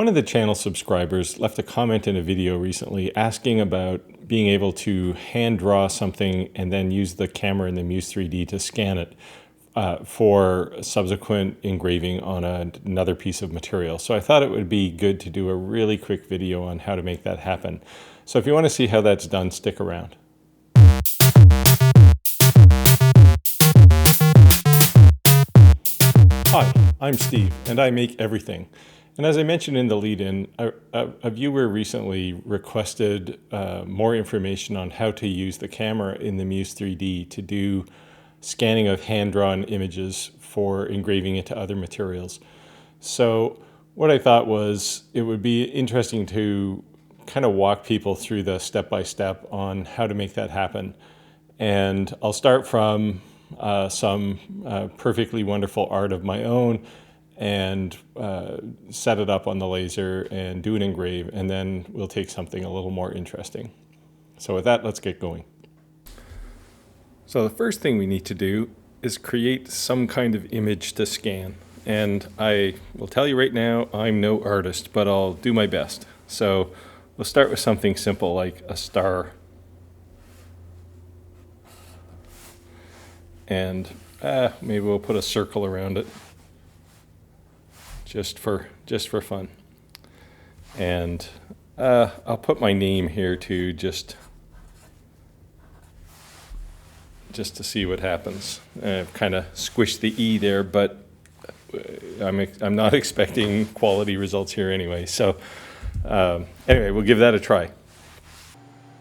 One of the channel subscribers left a comment in a video recently asking about being able to hand draw something and then use the camera in the Muse 3D to scan it for subsequent engraving on another piece of material. So I thought it would be good to do a really quick video on how to make that happen. So if you want to see how that's done, stick around. Hi, I'm Steve, and I make everything. And as I mentioned in the lead-in, a viewer recently requested more information on how to use the camera in the Muse 3D to do scanning of hand-drawn images for engraving into other materials. So what I thought was it would be interesting to kind of walk people through the step-by-step on how to make that happen. And I'll start from some perfectly wonderful art of my own and set it up on the laser and do an engrave, and then we'll take something a little more interesting. So with that, let's get going. So the first thing we need to do is create some kind of image to scan. And I will tell you right now, I'm no artist, but I'll do my best. So we'll start with something simple like a star. And maybe we'll put a circle around it. Just for fun. And I'll put my name here too, just to see what happens. I've kind of squished the E there, but I'm not expecting quality results here anyway. So anyway, we'll give that a try.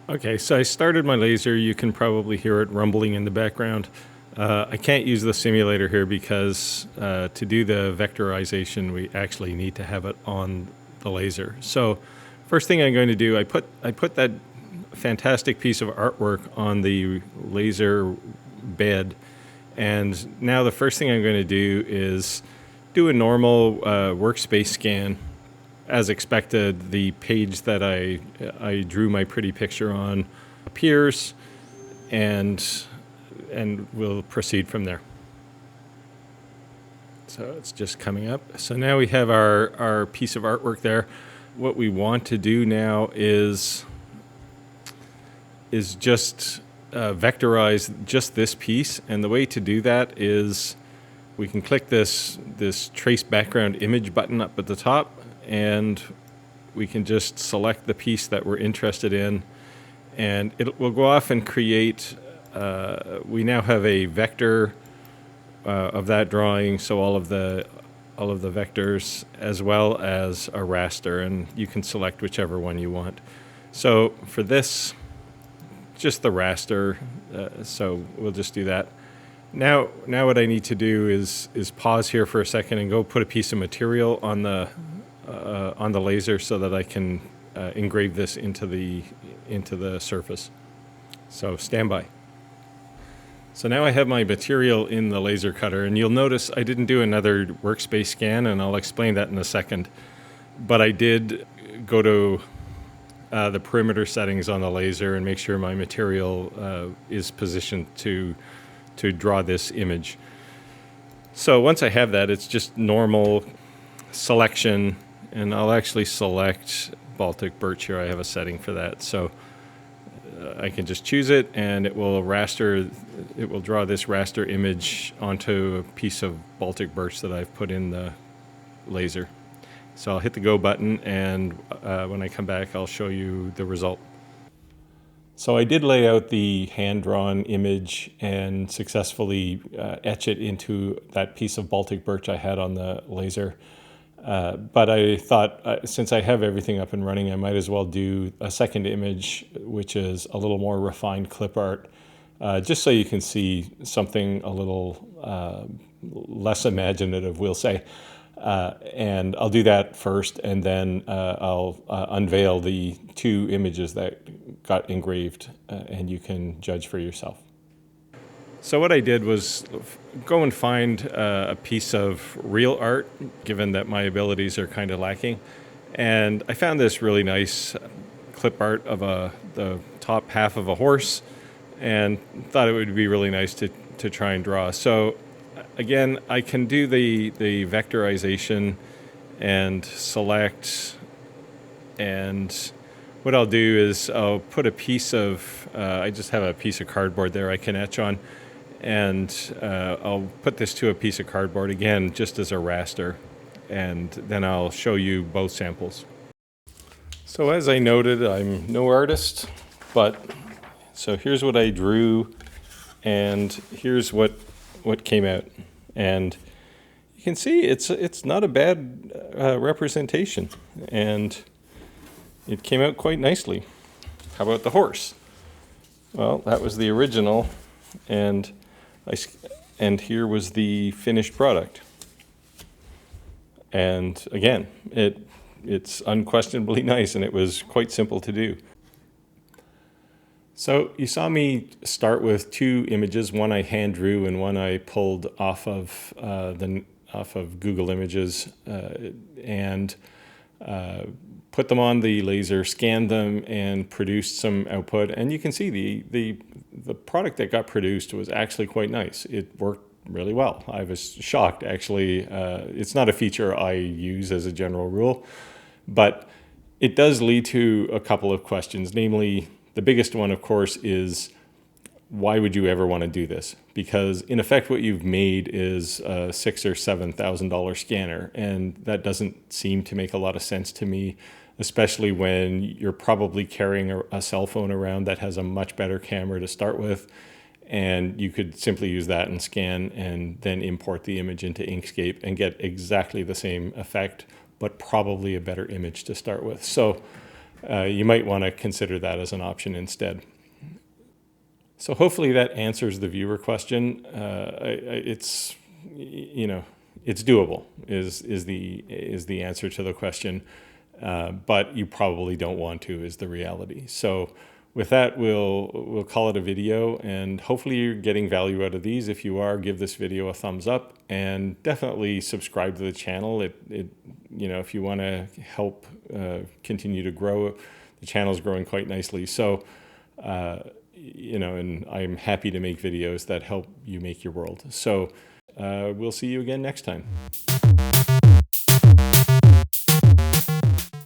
Okay, so I started my laser. You can probably hear it rumbling in the background. I can't use the simulator here because to do the vectorization, we actually need to have it on the laser. So first thing I'm going to do, I put that fantastic piece of artwork on the laser bed. And now the first thing I'm going to do is do a normal workspace scan. As expected, the page that I drew my pretty picture on appears, and we'll proceed from there. So it's just coming up. So now we have our piece of artwork there. What we want to do now is just vectorize just this piece. And the way to do that is we can click this trace background image button up at the top, and we can just select the piece that we're interested in, and it will go off and create. We now have a vector of that drawing, so all of the vectors, as well as a raster, and you can select whichever one you want. So for this, just the raster. So we'll just do that. Now what I need to do is pause here for a second and go put a piece of material on the laser so that I can engrave this into the surface. So stand by. So now I have my material in the laser cutter, and you'll notice I didn't do another workspace scan, and I'll explain that in a second. But I did go to the perimeter settings on the laser and make sure my material is positioned to draw this image. So once I have that, it's just normal selection, and I'll actually select Baltic birch here. I have a setting for that. So I can just choose it, and it will draw this raster image onto a piece of Baltic birch that I've put in the laser. So I'll hit the go button, and when I come back, I'll show you the result. So I did lay out the hand-drawn image and successfully etch it into that piece of Baltic birch I had on the laser. But I thought, since I have everything up and running, I might as well do a second image, which is a little more refined clip art, just so you can see something a little less imaginative, we'll say. And I'll do that first, and then I'll unveil the two images that got engraved, and you can judge for yourself. So what I did was go and find a piece of real art, given that my abilities are kind of lacking. And I found this really nice clip art of the top half of a horse, and thought it would be really nice to try and draw. So again, I can do the vectorization and select, and what I'll do is I'll put a piece of, I just have a piece of cardboard there I can etch on, and I'll put this to a piece of cardboard again just as a raster, and then I'll show you both samples. So as I noted, I'm no artist, but so here's what I drew, and here's what came out. And you can see it's not a bad representation, and it came out quite nicely. How about the horse? Well, that was the original, and here was the finished product. And again, it's unquestionably nice, and it was quite simple to do. So you saw me start with two images, one I hand drew and one I pulled off of Google Images, and put them on the laser, scanned them, and produced some output. And you can see the product that got produced was actually quite nice. It worked really well. I was shocked, actually. It's not a feature I use as a general rule, but it does lead to a couple of questions. Namely, the biggest one, of course, is why would you ever want to do this? Because in effect, what you've made is a $6,000 or $7,000 scanner, and that doesn't seem to make a lot of sense to me, especially when you're probably carrying a cell phone around that has a much better camera to start with, and you could simply use that and scan and then import the image into Inkscape and get exactly the same effect, but probably a better image to start with. So you might want to consider that as an option instead. So hopefully that answers the viewer question. It's doable is the answer to the question, but you probably don't want to is the reality. So with that, we'll call it a video, and hopefully you're getting value out of these. If you are, give this video a thumbs up, and definitely subscribe to the channel. If you want to help continue to grow, the channel is growing quite nicely. So, and I'm happy to make videos that help you make your world. So we'll see you again next time.